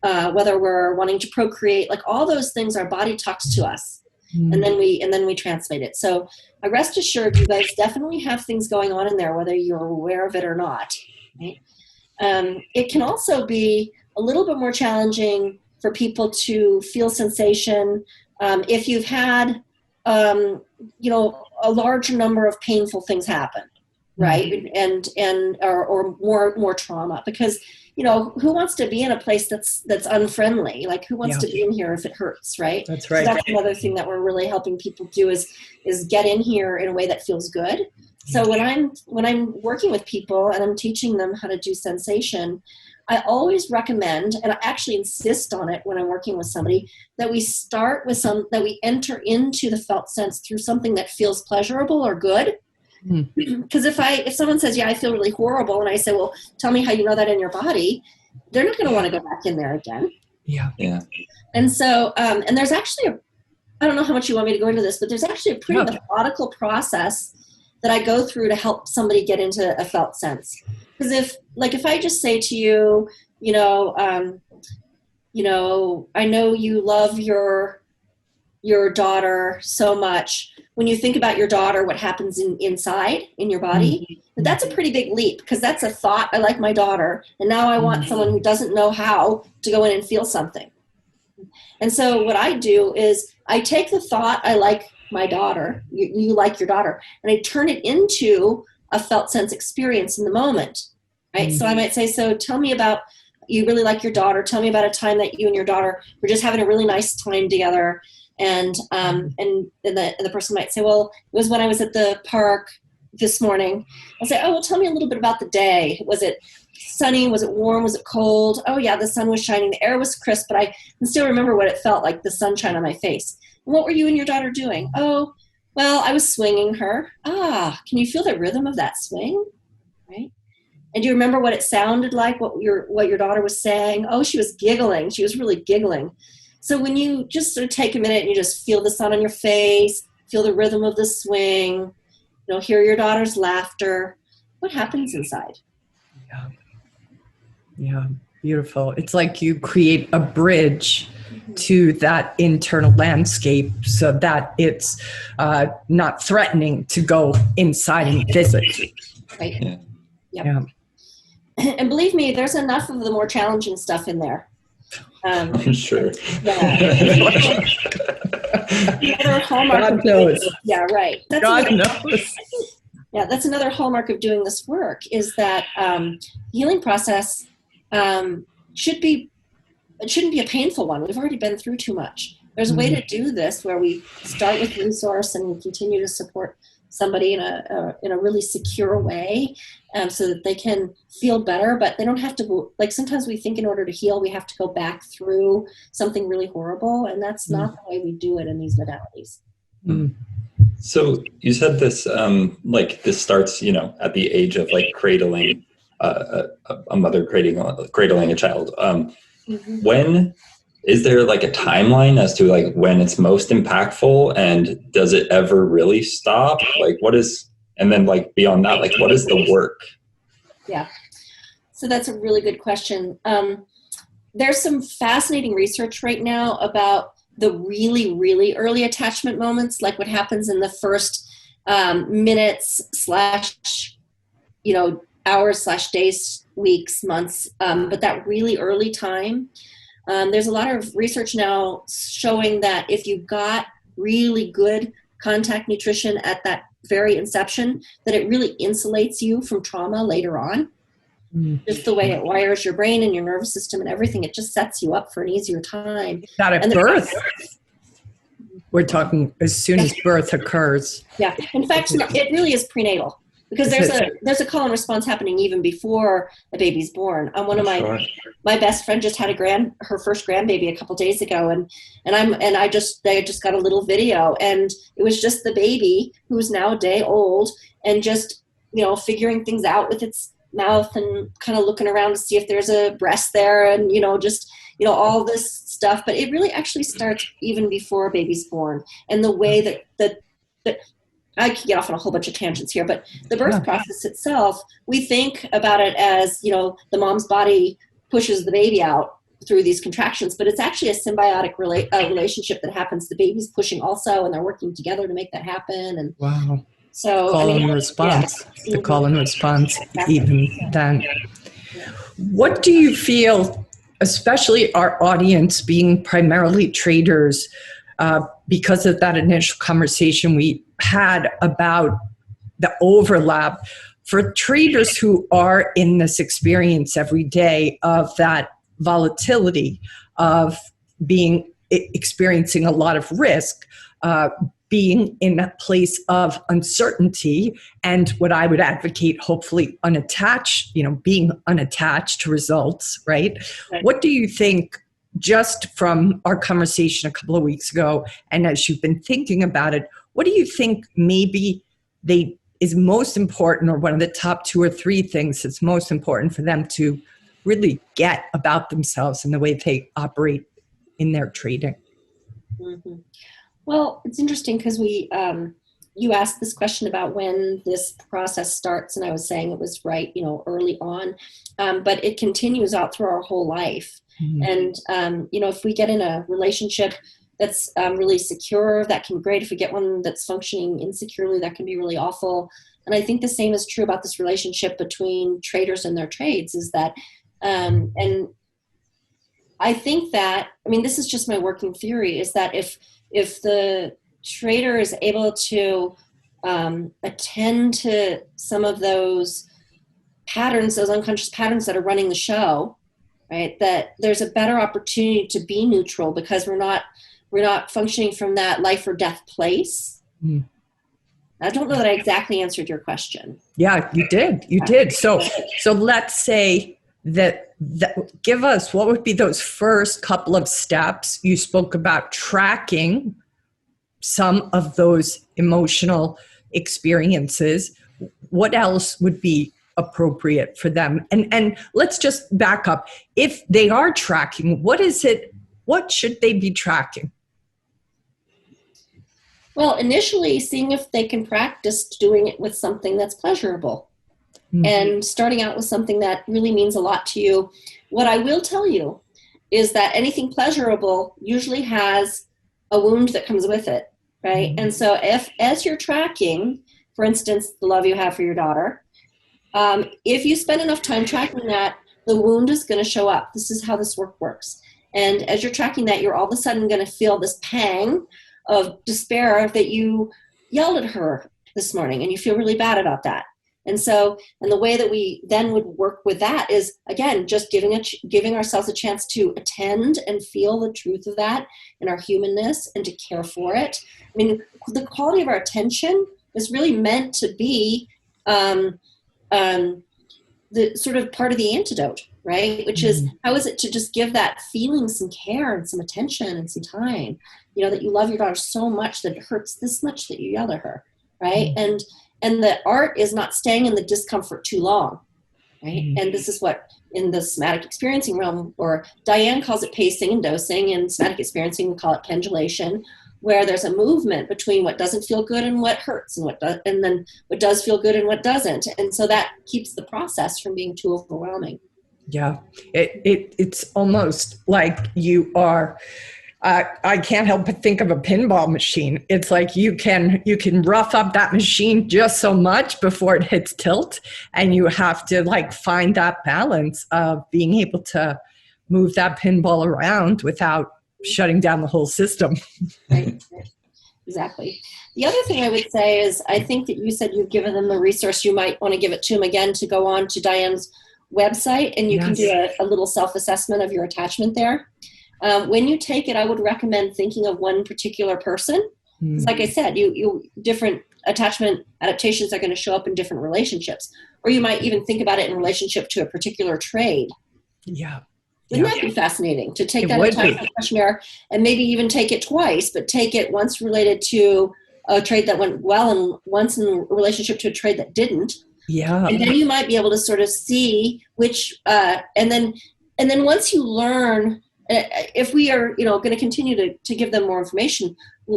whether we're wanting to procreate, like all those things, our body talks to us. And then we translate it. So rest assured, you guys definitely have things going on in there, whether you're aware of it or not. Right? It can also be a little bit more challenging for people to feel sensation if you've had, a large number of painful things happen, right? Or more trauma, because who wants to be in a place that's unfriendly? Like who wants to be in here if it hurts, right?
That's right.
So that's another thing that we're really helping people do is get in here in a way that feels good. So when I'm working with people and I'm teaching them how to do sensation, I always recommend, and I actually insist on it when I'm working with somebody, that we start with that we enter into the felt sense through something that feels pleasurable or good. Because if someone says, yeah, I feel really horrible, and I say, well, tell me how you know that in your body, they're not going to want to go back in there again.
Yeah.
And so, and there's actually I don't know how much you want me to go into this, but there's actually a pretty methodical process that I go through to help somebody get into a felt sense. Because if I just say to you, I know you love your daughter so much. When you think about your daughter, what happens inside in your body? But that's a pretty big leap, because that's a thought. I like my daughter, and now I want someone who doesn't know how to go in and feel something. And so what I do is I take the thought, I like my daughter, you like your daughter, and I turn it into a felt sense experience in the moment, right? So I might say, so tell me about, you really like your daughter. Tell me about a time that you and your daughter were just having a really nice time together. And the person might say, well, it was when I was at the park this morning. I'll say, oh, well, tell me a little bit about the day. Was it sunny? Was it warm? Was it cold? Oh yeah, the sun was shining. The air was crisp, but I can still remember what it felt like, the sunshine on my face. And what were you and your daughter doing? Oh, well, I was swinging her. Can you feel the rhythm of that swing? Right? And do you remember what it sounded like, what your daughter was saying? Oh, she was giggling. She was really giggling. So when you just sort of take a minute and you just feel the sun on your face, feel the rhythm of the swing, hear your daughter's laughter, what happens inside?
Yeah, beautiful. It's like you create a bridge to that internal landscape so that it's not threatening to go inside and visit.
Right.
Yeah.
Yep.
Yeah.
And believe me, there's enough of the more challenging stuff in there.
I'm sure.
Another hallmark
God knows.
Yeah, right.
God knows.
Yeah, that's another hallmark of doing this work, is that the healing process shouldn't be a painful one. We've already been through too much. There's a way to do this where we start with resource and we continue to support somebody in a really secure way, so that they can feel better, but they don't have to, like sometimes we think in order to heal, we have to go back through something really horrible, and that's not the way we do it in these modalities.
So you said this, like this starts, at the age of like cradling, a mother cradling a child. When is there like a timeline as to like when it's most impactful, and does it ever really stop? Like and then like beyond that, like what is the work?
Yeah. So that's a really good question. There's some fascinating research right now about the really, really early attachment moments, like what happens in the first minutes / hours / days, weeks, months, but that really early time. There's a lot of research now showing that if you got really good contact nutrition at that very inception, that it really insulates you from trauma later on. Just the way it wires your brain and your nervous system and everything, it just sets you up for an easier time.
Not at birth. We're talking as soon as birth occurs.
Yeah. In fact, it really is prenatal, because there's a call and response happening even before the baby's born. One of my best friend just had her first grandbaby a couple days ago, and they just got a little video, and it was just the baby, who's now a day old, and just figuring things out with its mouth and kind of looking around to see if there's a breast there, and all this stuff. But it really actually starts even before a baby's born, and the way that I could get off on a whole bunch of tangents here, but the birth process itself, we think about it as, the mom's body pushes the baby out through these contractions, but it's actually a symbiotic relationship that happens. The baby's pushing also, and they're working together to make that happen. And
wow.
So
call and response. The call and response, even then. What do you feel, especially our audience being primarily traders, because of that initial conversation we had about the overlap, for traders who are in this experience every day of that volatility of experiencing a lot of risk, being in a place of uncertainty, and what I would advocate, hopefully unattached, being unattached to results, right? What do you think, just from our conversation a couple of weeks ago, and as you've been thinking about it, what do you think maybe is most important, or one of the top 2 or 3 things that's most important for them to really get about themselves and the way they operate in their trading?
Mm-hmm. Well, it's interesting because you asked this question about when this process starts, and I was saying it was right, early on, but it continues out through our whole life. Mm-hmm. And, if we get in a relationship that's really secure, that can be great. If we get one that's functioning insecurely, that can be really awful. And I think the same is true about this relationship between traders and their trades, is that, and I think that, this is just my working theory, is that if the trader is able to attend to some of those patterns, those unconscious patterns that are running the show, right, that there's a better opportunity to be neutral, because we're not functioning from that life or death place. I don't know that I exactly answered your question.
Yeah, you did. You did. So let's say that give us, what would be those first couple of steps? You spoke about tracking some of those emotional experiences. What else would be appropriate for them. And let's just back up. If they are tracking, what should they be tracking?
Well, initially seeing if they can practice doing it with something that's pleasurable. And starting out with something that really means a lot to you. What I will tell you is that anything pleasurable usually has a wound that comes with it, right? And so as you're tracking, for instance, the love you have for your daughter, if you spend enough time tracking that, the wound is going to show up. This is how this work works. And as you're tracking that, you're all of a sudden going to feel this pang of despair that you yelled at her this morning, and you feel really bad about that. And so, and the way that we then would work with that is, again, just giving ourselves a chance to attend and feel the truth of that in our humanness and to care for it. I mean, the quality of our attention is really meant to be the sort of part of the antidote, right? Which is, how is it to just give that feeling some care and some attention and some time, that you love your daughter so much that it hurts this much that you yell at her, right? And the art is not staying in the discomfort too long, right? And this is what in the somatic experiencing realm, or Diane calls it pacing and dosing, and somatic experiencing, we call it pendulation, where there's a movement between what doesn't feel good and what hurts, and then what does feel good and what doesn't. And so that keeps the process from being too overwhelming.
Yeah, it's almost like you are. I can't help but think of a pinball machine. It's like you can rough up that machine just so much before it hits tilt, and you have to find that balance of being able to move that pinball around without shutting down the whole system.
Right. Exactly. The other thing I would say is, I think that you said you've given them the resource. You might want to give it to them again to go on to Diane's website, and you can do a little self-assessment of your attachment there. When you take it, I would recommend thinking of one particular person. Like I said, you different attachment adaptations are going to show up in different relationships, or you might even think about it in relationship to a particular trade.
Yeah.
Wouldn't that be fascinating to take that attachment questionnaire and maybe even take it twice, but take it once related to a trade that went well and once in relationship to a trade that didn't.
Yeah.
And then you might be able to sort of see which, and then once you learn, if we are, going to continue to give them more information,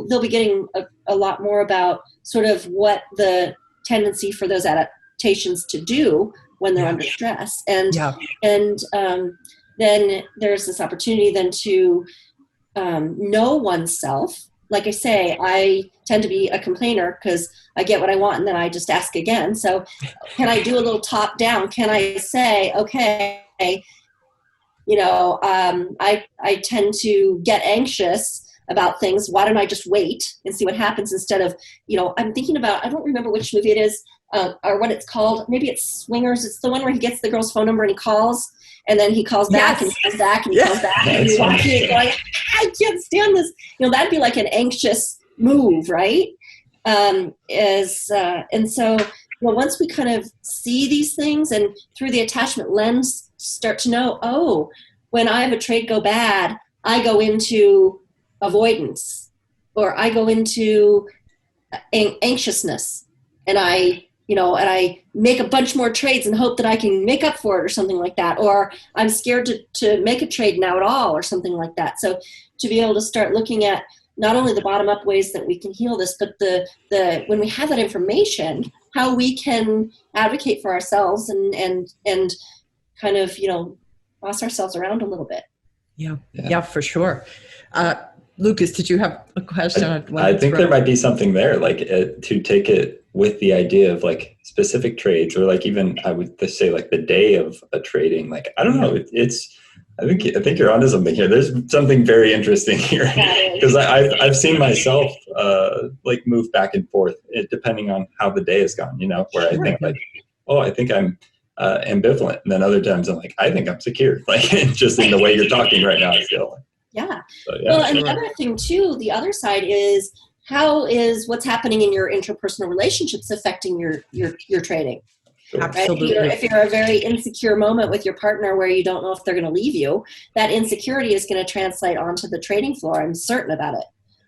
they'll be getting a lot more about sort of what the tendency for those adaptations to do when they're under stress. And then there's this opportunity then to know oneself. Like I say, I tend to be a complainer because I get what I want and then I just ask again. So can I do a little top down? Can I say, okay, I tend to get anxious about things. Why don't I just wait and see what happens instead of, I'm thinking about, I don't remember which movie it is or what it's called. Maybe it's Swingers. It's the one where he gets the girl's phone number and he calls, and then he calls back and he calls back and he calls back, and you're watching it going, I can't stand this. That'd be like an anxious move, right? And so, once we kind of see these things and through the attachment lens start to know, when I have a trait go bad, I go into avoidance, or I go into anxiousness, and I make a bunch more trades and hope that I can make up for it or something like that, or I'm scared to make a trade now at all or something like that. So to be able to start looking at not only the bottom up ways that we can heal this, but the when we have that information, how we can advocate for ourselves and kind of, boss ourselves around a little bit.
Yeah, for sure. Lucas, did you have a question?
I think there might be something there, to take it with the idea of specific trades, or even I would say the day of a trading. I don't know. I think you're onto something here. There's something very interesting here, because I've seen myself move back and forth depending on how the day has gone. Where I think I think I'm ambivalent, and then other times I'm like, I think I'm secure. Just in the way you're talking right now, I feel.
Yeah.
So,
well, and the other thing too, the other side is, how is what's happening in your interpersonal relationships affecting your trading?
Sure.
Absolutely.
Right? If you're a very insecure moment with your partner where you don't know if they're going to leave you, that insecurity is going to translate onto the trading floor. I'm certain about it.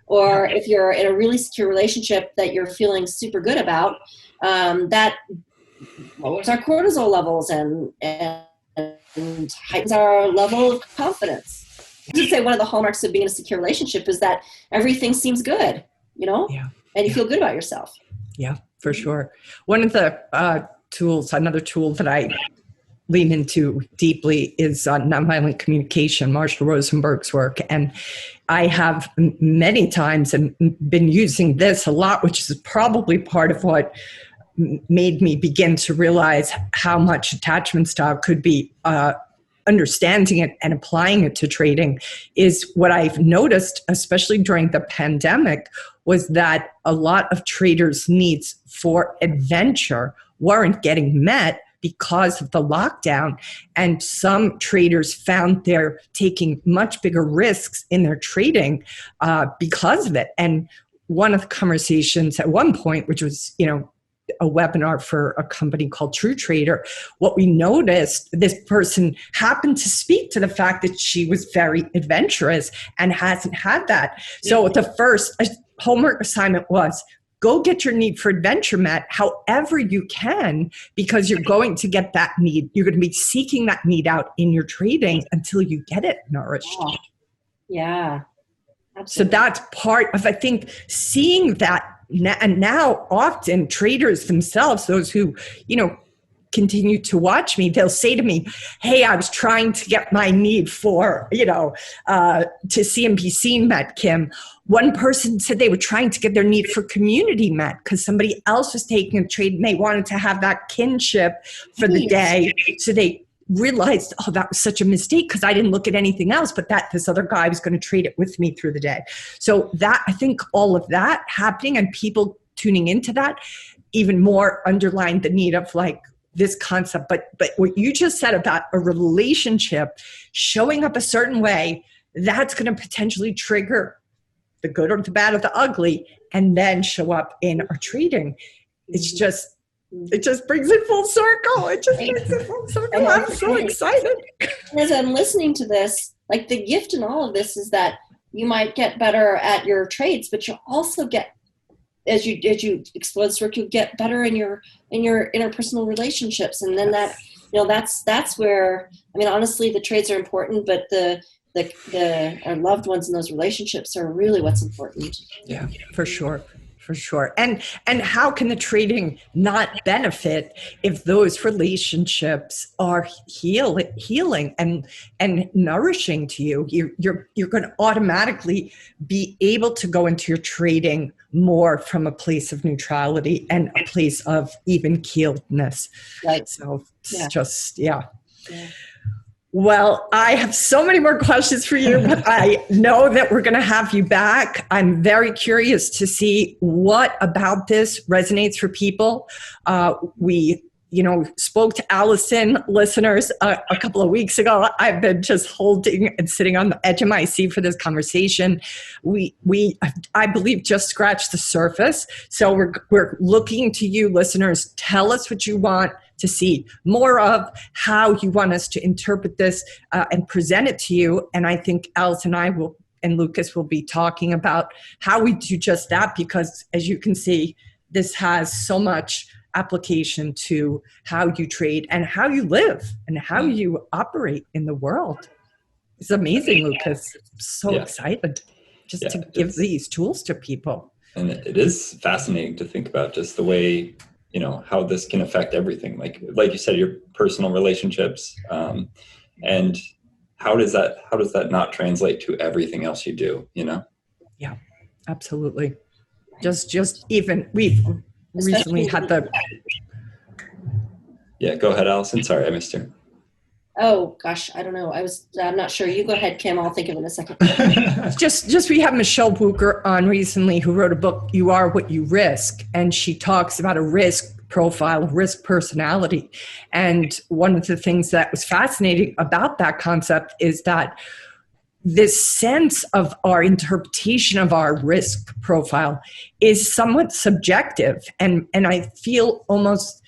Or if you're in a really secure relationship that you're feeling super good about, that lowers our cortisol levels and heightens our level of confidence. I would say one of the hallmarks of being in a secure relationship is that everything seems good,
Yeah.
and you feel good about yourself.
Yeah, for sure. One of the tools, another tool that I lean into deeply is nonviolent communication, Marshall Rosenberg's work. And I have many times and been using this a lot, which is probably part of what made me begin to realize how much attachment style could be. Understanding it and applying it to trading is what I've noticed, especially during the pandemic, was that a lot of traders' needs for adventure weren't getting met because of the lockdown. And some traders found they're taking much bigger risks in their trading because of it. And one of the conversations at one point, which was, a webinar for a company called True Trader, what we noticed, this person happened to speak to the fact that she was very adventurous and hasn't had that. So the first homework assignment was, go get your need for adventure met however you can, because you're going to get that need. You're going to be seeking that need out in your trading until you get it nourished.
Oh, yeah. Absolutely.
So that's part of, I think, seeing that. And now often traders themselves, those who, continue to watch me, they'll say to me, hey, I was trying to get my need for, to see and be seen met, Kim. One person said they were trying to get their need for community met because somebody else was taking a trade and they wanted to have that kinship for the day. So they realized, oh, that was such a mistake because I didn't look at anything else, but that this other guy was going to trade it with me through the day. So that, I think all of that happening and people tuning into that even more underlined the need of like this concept. But what you just said about a relationship showing up a certain way, that's going to potentially trigger the good or the bad or the ugly and then show up in our trading. It just brings it full circle. I'm so excited.
As I'm listening to this, like the gift in all of this is that you might get better at your trades, but you'll also get, as you explore this work, you'll get better in your interpersonal relationships. And then that's where, I mean, honestly, the trades are important, but our loved ones in those relationships are really what's important.
Yeah, for sure. For sure. And how can the trading not benefit if those relationships are healing and nourishing to you? You're going to automatically be able to go into your trading more from a place of neutrality and a place of even keeledness.
Right.
So it's just. Well, I have so many more questions for you, but I know that we're going to have you back. I'm very curious to see what about this resonates for people. We spoke to Alicen listeners a couple of weeks ago. I've been just holding and sitting on the edge of my seat for this conversation. I believe, just scratched the surface. So we're looking to you, listeners. Tell us what you want to see more of, how you want us to interpret this and present it to you. And I think Alice and I and Lucas will be talking about how we do just that, because as you can see, this has so much application to how you trade and how you live and how you operate in the world. It's amazing, Lucas. I'm so excited just to give these tools to people.
And it is fascinating to think about just the way, how this can affect everything. Like you said, your personal relationships, and how does that not translate to everything else you do,
Yeah, absolutely. Just even we've recently had the.
Yeah, go ahead, Alicen. Sorry, I missed you.
Oh gosh, I don't know. I'm not sure. You go ahead, Kim. I'll think of it in a second.
just we have Michelle Bucher on recently, who wrote a book, You Are What You Risk, and she talks about a risk profile, risk personality. And one of the things that was fascinating about that concept is that this sense of our interpretation of our risk profile is somewhat subjective. And I feel almost,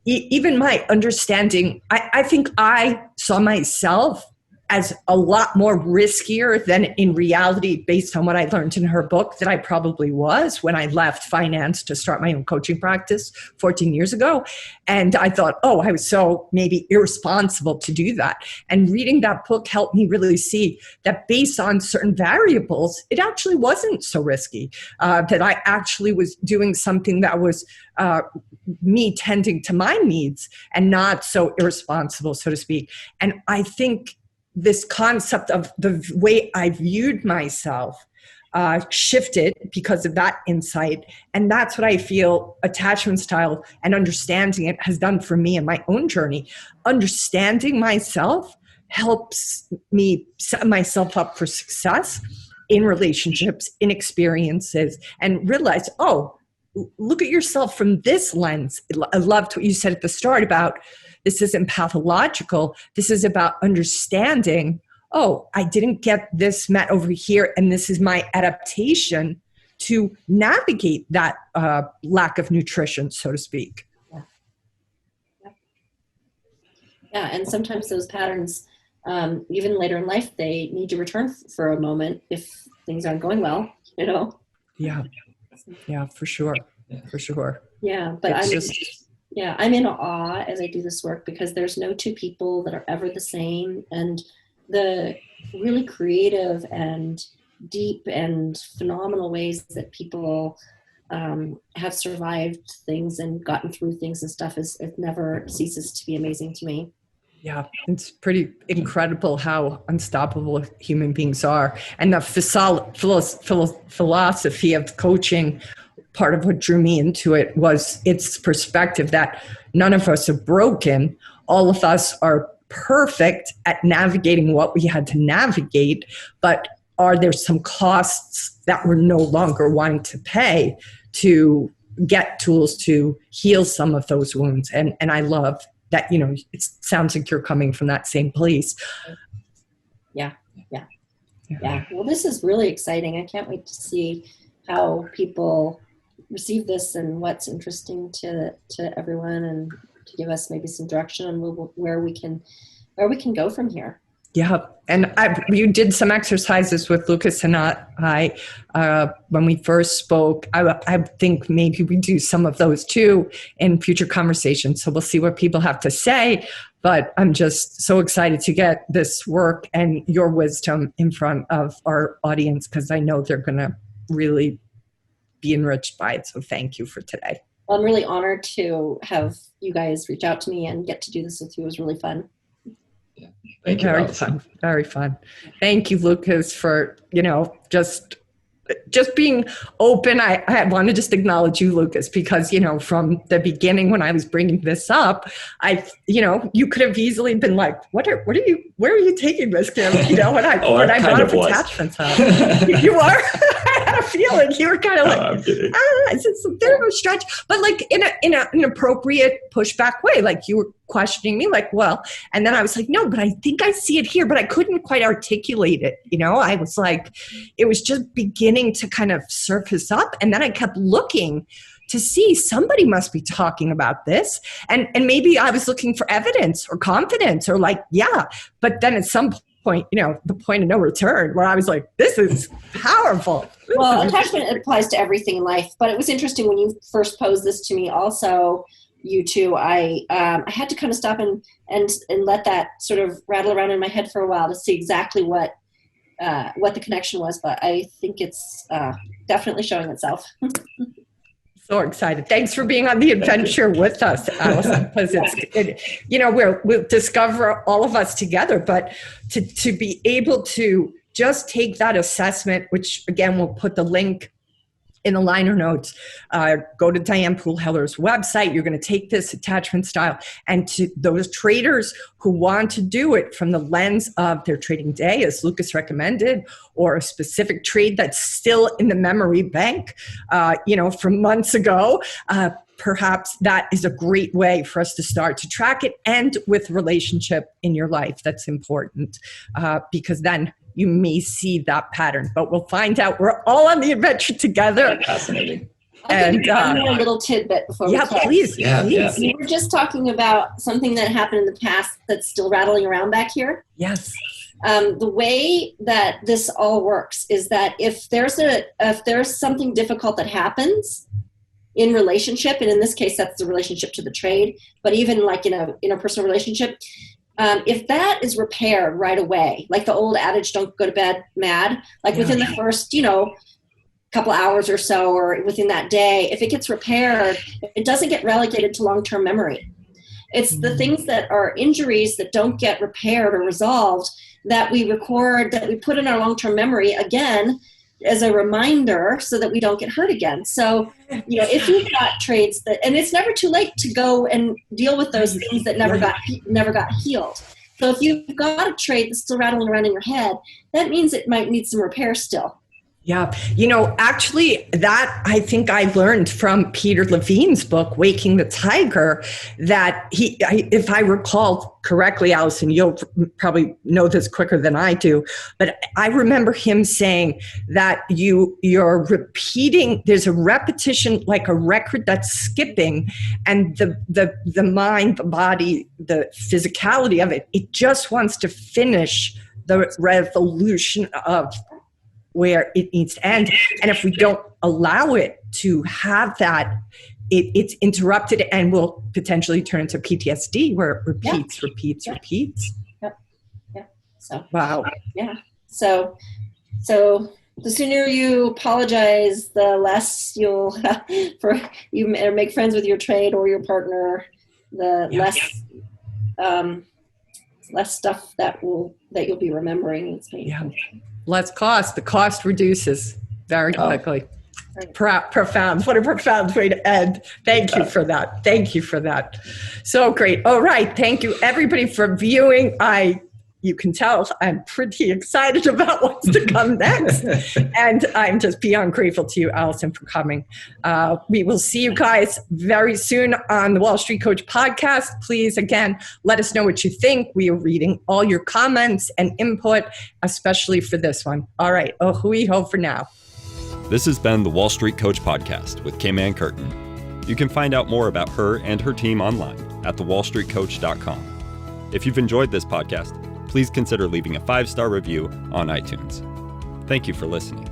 even my understanding, I think I saw myself as a lot more riskier than in reality, based on what I learned in her book, that I probably was when I left finance to start my own coaching practice 14 years ago. And I thought, oh, I was so maybe irresponsible to do that. And reading that book helped me really see that based on certain variables, it actually wasn't so risky, that I actually was doing something that was me tending to my needs and not so irresponsible, so to speak. And I think this concept of the way I viewed myself shifted because of that insight. And that's what I feel attachment style and understanding it has done for me in my own journey. Understanding myself helps me set myself up for success in relationships, in experiences, and realize, oh, look at yourself from this lens. I loved what you said at the start about this isn't pathological. This is about understanding, oh, I didn't get this met over here, and this is my adaptation to navigate that lack of nutrition, so to speak.
Yeah, and sometimes those patterns, even later in life, they need to return for a moment if things aren't going well, you know?
Yeah, for sure. For sure.
Yeah, but I'm in awe as I do this work because there's no two people that are ever the same. And the really creative and deep and phenomenal ways that people have survived things and gotten through things and stuff it never ceases to be amazing to me.
Yeah, it's pretty incredible how unstoppable human beings are. And the philosophy of coaching, part of what drew me into it was its perspective that none of us are broken. All of us are perfect at navigating what we had to navigate, but are there some costs that we're no longer wanting to pay to get tools to heal some of those wounds? And I love that, you know, it sounds like you're coming from that same place.
Yeah. Well, this is really exciting. I can't wait to see how people receive this and what's interesting to everyone, and to give us maybe some direction on where we can go from here.
Yeah, and you did some exercises with Lucas and I when we first spoke. I think maybe we do some of those too in future conversations. So we'll see what people have to say. But I'm just so excited to get this work and your wisdom in front of our audience, because I know they're going to really be enriched by it. So thank you for today.
Well, I'm really honored to have you guys reach out to me and get to do this with you. It was really fun.
Yeah. Thank you.
Very fun. Very fun. Thank you, Lucas, for, just being open. I want to just acknowledge you, Lucas, because, from the beginning when I was bringing this up, you could have easily been like, where are you taking this, Kim? When I brought up attachments up. You are? I had a feeling you were kind of like, it's a bit of a stretch, but like in an appropriate pushback way. Like you were questioning me like, well, and then I was like, no, but I think I see it here, but I couldn't quite articulate it. I was like, it was just beginning to kind of surface up. And then I kept looking to see somebody must be talking about this. And maybe I was looking for evidence or confidence or like, yeah. But then at some point, the point of no return where I was like, this is powerful.
Well, attachment applies to everything in life, but it was interesting when you first posed this to me also, you two, I had to kind of stop and let that sort of rattle around in my head for a while to see exactly what the connection was, but I think it's definitely showing itself.
So excited. Thanks for being on the adventure with us, Alicen, because we'll discover all of us together, but to be able to just take that assessment, which again, we'll put the link in the liner notes, go to Diane Poole Heller's website. You're going to take this attachment style, and to those traders who want to do it from the lens of their trading day, as Lucas recommended, or a specific trade that's still in the memory bank, from months ago, perhaps that is a great way for us to start to track it, and with relationship in your life. That's important because then you may see that pattern, but we'll find out. We're all on the adventure together.
Fascinating.
And a little tidbit before we start.
Please.
Yeah.
We were just talking about something that happened in the past that's still rattling around back here.
Yes.
The way that this all works is that if there's something difficult that happens in relationship, and in this case that's the relationship to the trade, but even like in a interpersonal relationship, if that is repaired right away, like the old adage, don't go to bed mad, like within the first, couple hours or so, or within that day, if it gets repaired, it doesn't get relegated to long-term memory. It's the things that are injuries that don't get repaired or resolved that we record, that we put in our long-term memory again as a reminder so that we don't get hurt again. So, if you've got trades and it's never too late to go and deal with those things that never got healed. So if you've got a trait that's still rattling around in your head, that means it might need some repair still.
Yeah. Actually, that I think I learned from Peter Levine's book, Waking the Tiger, that if I recall correctly, Alicen, you'll probably know this quicker than I do, but I remember him saying that you're repeating, there's a repetition, like a record that's skipping, and the mind, the body, the physicality of it just wants to finish the revolution of where it needs to end. And if we don't allow it to have that, it's interrupted and will potentially turn into PTSD where it repeats.
Yep. So,
wow.
Yeah. So the sooner you apologize, the less you'll make friends with your trade or your partner, the less stuff that you'll be remembering.
Yeah. Less cost. The cost reduces very quickly. Profound. What a profound way to end. Thank you for that. So great. All right. Thank you, everybody, for viewing. You can tell I'm pretty excited about what's to come next. And I'm just beyond grateful to you, Alicen, for coming. We will see you guys very soon on the Wall Street Coach podcast. Please, again, let us know what you think. We are reading all your comments and input, especially for this one. All right. Oh, hui-ho for now.
This has been the Wall Street Coach podcast with Ann Curtin. You can find out more about her and her team online at thewallstreetcoach.com. If you've enjoyed this podcast, please consider leaving a 5-star review on iTunes. Thank you for listening.